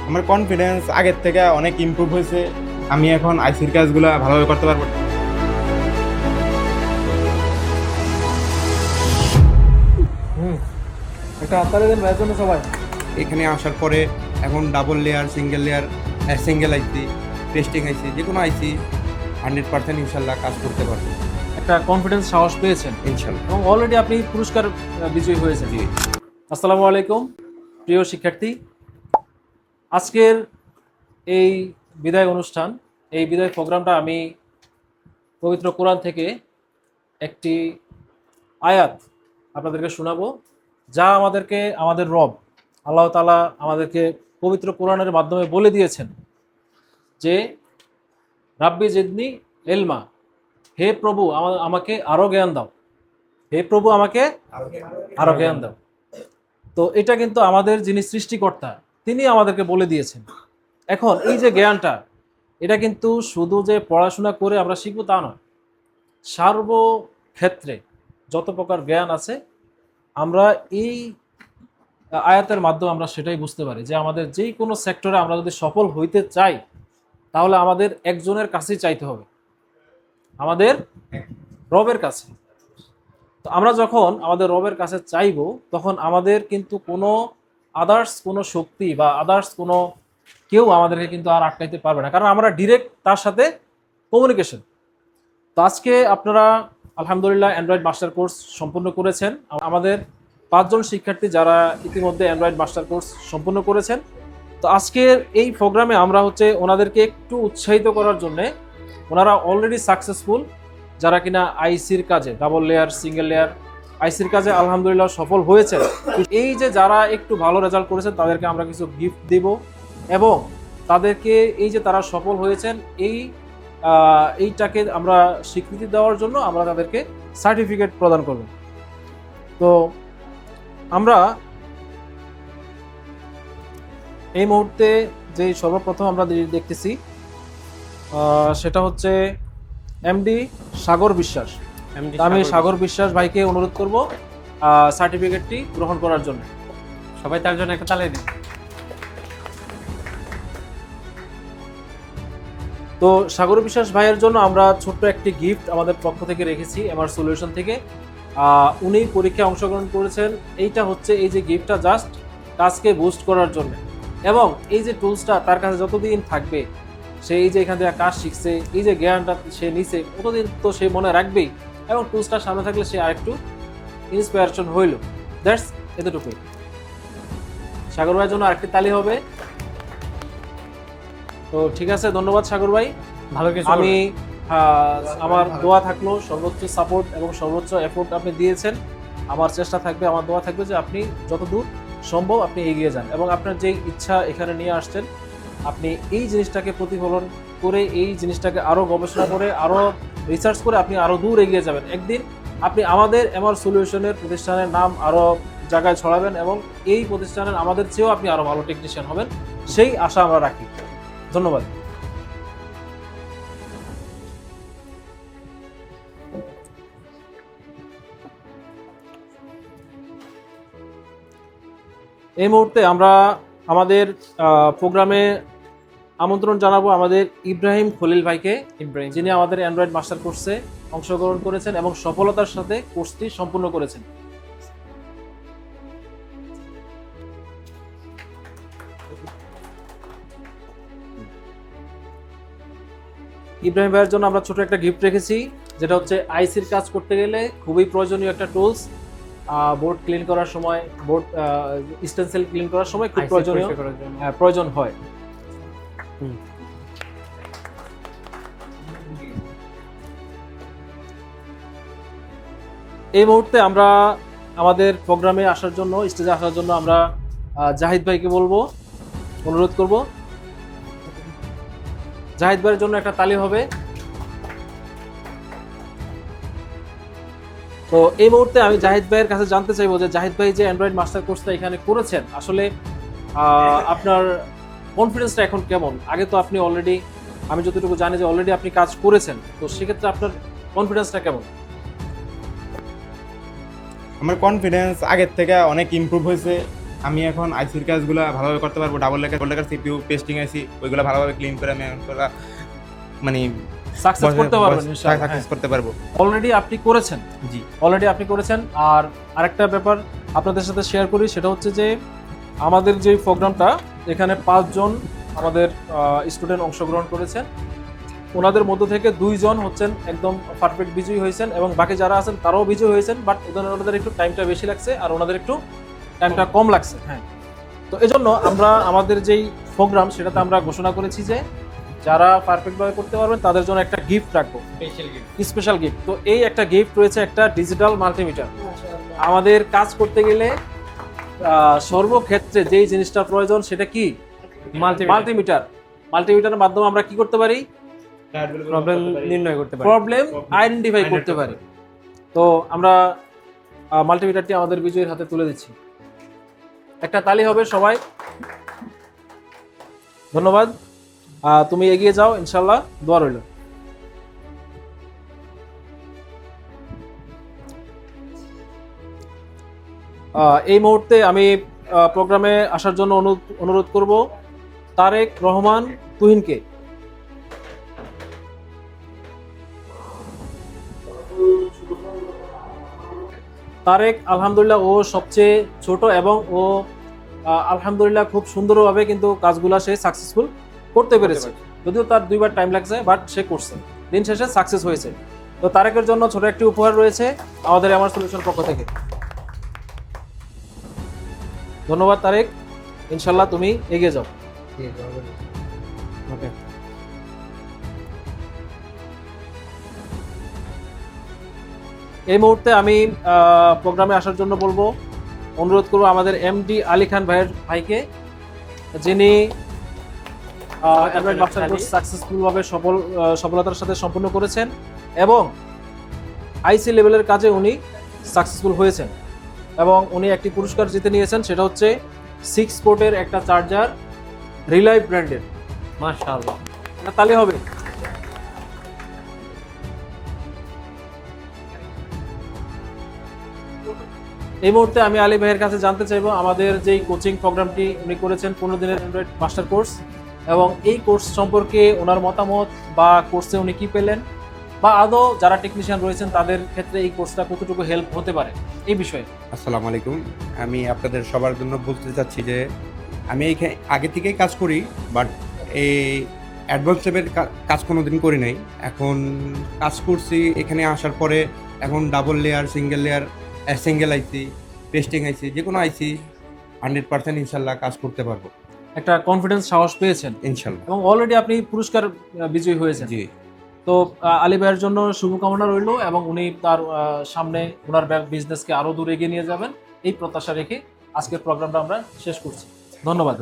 আমার কনফিডেন্স আগের থেকে অনেক ইমপ্রুভ হয়েছে। আমি এখন আইসির কাজগুলো ভালোভাবে করতে পারবো। একটা হাততালি দেন ভাইয়ের জন্য সবাই। এখানে আসার পরে এখন double layer, single layer, single IC, testing IC, যে কোনো আইসি 100% ইনশাল্লাহ কাজ করতে পারবে একটা কনফিডেন্স সাহস পেয়েছেন ইনশাল্লাহ। এবং অলরেডি আপনি পুরস্কার বিজয়ী হয়েছেন। জি। আসসালামু আলাইকুম প্রিয় শিক্ষার্থী, আজকের এই বিদায় অনুষ্ঠান, এই বিদায় প্রোগ্রামটা আমি পবিত্র কোরআন থেকে একটি আয়াত আপনাদেরকে শোনাবো, যা আমাদেরকে আমাদের রব আল্লাহ তাআলা আমাদেরকে পবিত্র কোরআনের মাধ্যমে বলে দিয়েছেন যে রাব্বি জিদনি ইলমা, হে প্রভু আমাকে আরো জ্ঞান দাও, হে প্রভু আমাকে আরো জ্ঞান দাও। তো এটা কিন্তু আমাদের যিনি সৃষ্টিকর্তা তিনি আমাদেরকে বলে দিয়েছেন। এখন এই যে জ্ঞানটা, এটা কিন্তু শুধু যে পড়াশোনা করে আমরা শিখবো তা নয়, সর্বক্ষেত্রে যত প্রকার জ্ঞান আছে আমরা এই আয়াতের মাধ্যমে আমরা সেটাই বুঝতে পারি যে আমাদের যেই কোনো সেক্টরে আমরা যদি সফল হইতে চাই তাহলে আমাদের একজনের কাছেই চাইতে হবে, আমাদের রবের কাছে। তো আমরা যখন আমাদের রবের কাছে চাইবো তখন আমাদের কিন্তু কোনো আদার্স কোনো শক্তি বা আদার্স কোনো কেউ আমাদেরকে কিন্তু আর আটকাইতে পারবে না, কারণ আমরা ডিরেক্ট তার সাথে কমিউনিকেশন। তো আজকে আপনারা আলহামদুলিল্লাহ অ্যান্ড্রয়েড মাস্টার কোর্স সম্পূর্ণ করেছেন। আমাদের 5 জন শিক্ষার্থী যারা ইতিমধ্যে অ্যান্ড্রয়েড মাস্টার কোর্স সম্পূর্ণ করেছেন। তো আজকের এই প্রোগ্রামে আমরা ওনাদেরকে একটু উৎসাহিত করার জন্যে, ওনারা অলরেডি সাকসেসফুল, যারা কিনা আইসির কাজে ডাবল লেয়ার, সিঙ্গেল লেয়ার আইসির কাজে আলহামদুলিল্লাহ সফল হয়েছে। এই যে যারা একটু ভালো রেজাল্ট করেছেন তাদেরকে আমরা কিছু গিফট দিব এবং তাদেরকে এই যে তারা সফল হয়েছেন এইটাকে আমরা স্বীকৃতি দেওয়ার জন্য আমরা তাদেরকে সার্টিফিকেট প্রদান করব। তো আমরা এই মুহূর্তে যে সর্বপ্রথম আমরা দেখতেছি সেটা হচ্ছে এমডি সাগর বিশ্বাস। আমি সাগর বিশ্বাস ভাইকে অনুরোধ করব সার্টিফিকেটটি গ্রহণ করার জন্য। সবাই তার জন্য একটা তালি দিন। তো সাগর বিশ্বাস ভাইয়ের জন্য আমরা ছোট্ট একটি গিফট আমাদের পক্ষ থেকে রেখেছি এমআর সলিউশন থেকে। উনি পরীক্ষায় অংশগ্রহণ করেছেন। এইটা হচ্ছে এই যে গিফটটা জাস্ট কাজকে বুস্ট করার জন্য, এবং এই যে টুলসটা তার কাছে যতদিন থাকবে, সে এই যে এখান থেকে কাজ শিখছে, এই যে জ্ঞানটা সে নিছে ততদিন তো সে মনে রাখবেই, এবং টুলসটার সামনে থাকলে সে আরেকটু ইন্সপিরেশন হইল। দ্যাটস এতটুকুই। সাগর ভাইয়ের জন্য আরেকটি তালি হবে। তো ঠিক আছে, ধন্যবাদ সাগর ভাই। ভালো কিছু আমি আমার দোয়া থাকলো, সর্বোচ্চ সাপোর্ট এবং সর্বোচ্চ এফোর্ট আপনি দিয়েছেন। আমার চেষ্টা থাকবে, আমার দোয়া থাকবে যে আপনি যতদূর সম্ভব আপনি এগিয়ে যান, এবং আপনার যেই ইচ্ছা এখানে নিয়ে আসছেন আপনি এই জিনিসটাকে প্রতিফলন করে, এই জিনিসটাকে আরও গবেষণা করে, আরও রিসার্চ করে আপনি আরও দূর এগিয়ে যাবেন। একদিন আপনি আমাদের এমআর সলিউশনের প্রতিষ্ঠানের নাম আরও জায়গায় ছড়াবেন এবং এই প্রতিষ্ঠানের আমাদের চেয়েও আপনি আরও ভালো টেকনিশিয়ান হবেন, সেই আশা আমরা রাখি। ধন্যবাদ। এই মুহূর্তে আমরা আমাদের প্রোগ্রামে আমন্ত্রণ জানাবো আমাদের ইব্রাহিম খলিল ভাইকে, যিনি আমাদের অ্যান্ড্রয়েড মাস্টার কোর্সে অংশগ্রহণ করেছেন এবং সফলতার সাথে কোর্সটি সম্পূর্ণ করেছেন। ইব্রাহিম ভাইয়ের জন্য আমরা ছোট একটা গিফট রেখেছি, যেটা হচ্ছে আইসির কাজ করতে গেলে খুবই প্রয়োজনীয় একটা টুলস। বোর্ড ক্লিন করার সময়, বোর্ড স্টেনসিল ক্লিন করার সময় খুব প্রয়োজনীয় প্রয়োজন হয়। এই মুহূর্তে আমরা আমাদের প্রোগ্রামে আসার জন্য, স্টেজে আসার জন্য আমরা জাহিদ ভাইকে বলবো, অনুরোধ করব। জাহিদ ভাইয়ের জন্য একটা তালি হবে। তো এই মুহূর্তে আমি জাহিদ ভাইয়ের কাছে জানতে চাইবো যে জাহিদ ভাই যে অ্যান্ড্রয়েড মাস্টার কোর্সটা এখানে করেছেন, আসলে আপনার কনফিডেন্সটা এখন কেমন? আগে তো আপনি অলরেডি, আমি যতটুকু জানি যে অলরেডি আপনি কাজ করেছেন, তো সেক্ষেত্রে আপনার কনফিডেন্সটা কেমন? আমার কনফিডেন্স আগের থেকে অনেক ইমপ্রুভ হয়েছে। আমি এখন আইসির কাজগুলো ভালোভাবে করতে পারবো। ডাবল লেয়ার সিপিইউ পেস্টিং আইসি ওইগুলো ভালোভাবে ক্লিন করে আমি মানে সাকসেস করতে পারবেন ইনশাআল্লাহ। সাকসেস করতে পারবো। অলরেডি আপনি করেছেন, জি অলরেডি আপনি করেছেন। আর আরেকটা ব্যাপার আপনাদের সাথে শেয়ার করি, সেটা হচ্ছে যে আমাদের যে প্রোগ্রামটা এখানে 5 জন আমাদের স্টুডেন্ট অংশগ্রহণ করেছেন। ওনাদের মধ্য থেকে 2 জন হচ্ছেন একদম পারফেক্ট বিজয়ী হয়েছেন এবং বাকি যারা আছেন তারাও বিজয়ী হয়েছেন, বাট ওনাদের একটু টাইমটা বেশি লাগছে আর ওনাদের একটু টাইমটা কম লাগছে। হ্যাঁ, তো এজন্য আমরা আমাদের যেই প্রোগ্রাম সেটাতে আমরা ঘোষণা করেছি যে যারা পারফেক্টভাবে করতে পারবেন তাদের জন্য একটা গিফট রাখবো, স্পেশাল গিফট। তো এই একটা গিফট রয়েছে, একটা ডিজিটাল মাল্টিমিটার। আমাদের কাজ করতে গেলে সর্বক্ষেত্রে যেই জিনিসটা প্রয়োজন সেটা কি? মাল্টিমিটার। মাল্টিমিটারের মাধ্যমে আমরা কি করতে পারি? প্রবলেম নির্ণয় করতে পারি, প্রবলেম আইডেন্টিফাই করতে পারি। তো আমরা মাল্টিমিটারটি আমাদের বিজয়ের হাতে তুলে দিচ্ছি। একটা তালি হবে সবাই। ধন্যবাদ। তুমি এগিয়ে যাও, ইনশাল্লাহ। দোয়া রইল। এই মুহূর্তে আমি প্রোগ্রামে আসার জন্য অনুরোধ করব তারেক রহমান তুহিনকে। তারেক আলহামদুলিল্লাহ ও সবচেয়ে ছোট এবং ও আলহামদুলিল্লাহ খুব সুন্দরভাবে কিন্তু কাজগুলা সে সাকসেসফুল করতে পেরেছে। যদিও তার 2বার টাইম লাগছে, বাট সে করছে, দিন শেষে সাকসেস হয়েছে। তো তারেকের জন্য ছোট একটি উপহার রয়েছে আমাদের আমার সলিউশন পক্ষ থেকে। ধন্যবাদ তারেক, ইনশাল্লাহ তুমি এগিয়ে যাও। ওকে। এই মুহূর্তে আমি প্রোগ্রামে আসার জন্য বলবো, অনুরোধ করবো আমাদের এমডি আলী খান ভাইকে, যিনি অ্যাডভান্স মাস্টার কোর্স সাকসেসফুলভাবে সফলতার সাথে সম্পূর্ণ করেছেন এবং আইসি লেভেলের কাজে উনি সাকসেসফুল হয়েছেন এবং উনি একটি পুরস্কার জিতে নিয়েছেন। সেটা হচ্ছে 6 পোর্টের একটা চার্জার, রিলাইভ ব্র্যান্ডের। মাশাআল্লাহ, তাহলে হবে। এই মুহূর্তে আমি আলী ভাইয়ের কাছে জানতে চাইবো আমাদের যেই কোচিং প্রোগ্রামটি উনি করেছেন 15 দিনের অ্যান্ড্রয়েড মাস্টার কোর্স, এবং এই কোর্স সম্পর্কে ওনার মতামত বা কোর্সে উনি কি পেলেন বা আদৌ যারা টেকনিশিয়ান রয়েছেন তাদের ক্ষেত্রে এই কোর্সটা কতটুকু হেল্প হতে পারে এই বিষয়ে। আসসালামু আলাইকুম। আমি আপনাদের সবার জন্য বলতে চাচ্ছি যে আমি এইখানে আগে থেকেই কাজ করি, বাট এই অ্যাডভান্স লেভেলের কাজ কোনোদিন করি নাই। এখন কাজ করছি এখানে আসার পরে। এখন ডাবল লেয়ার, সিঙ্গেল আইসি, পেস্টিং আইসি, যে কোনো আইসি 100% ইনশাল্লাহ কাজ করতে পারবো, একটা কনফিডেন্স, সাহস পেয়েছেন ইনশাল্লাহ। এবং অলরেডি আপনি পুরস্কার বিজয়ী হয়েছেন। জি, তো আলী ভাইয়ের জন্য শুভকামনা রইল এবং উনি তার সামনে ওনার বিজনেসকে আরো দূরে এগিয়ে নিয়ে যাবেন এই প্রত্যাশা রেখে আজকের প্রোগ্রামটা আমরা শেষ করছি। ধন্যবাদ।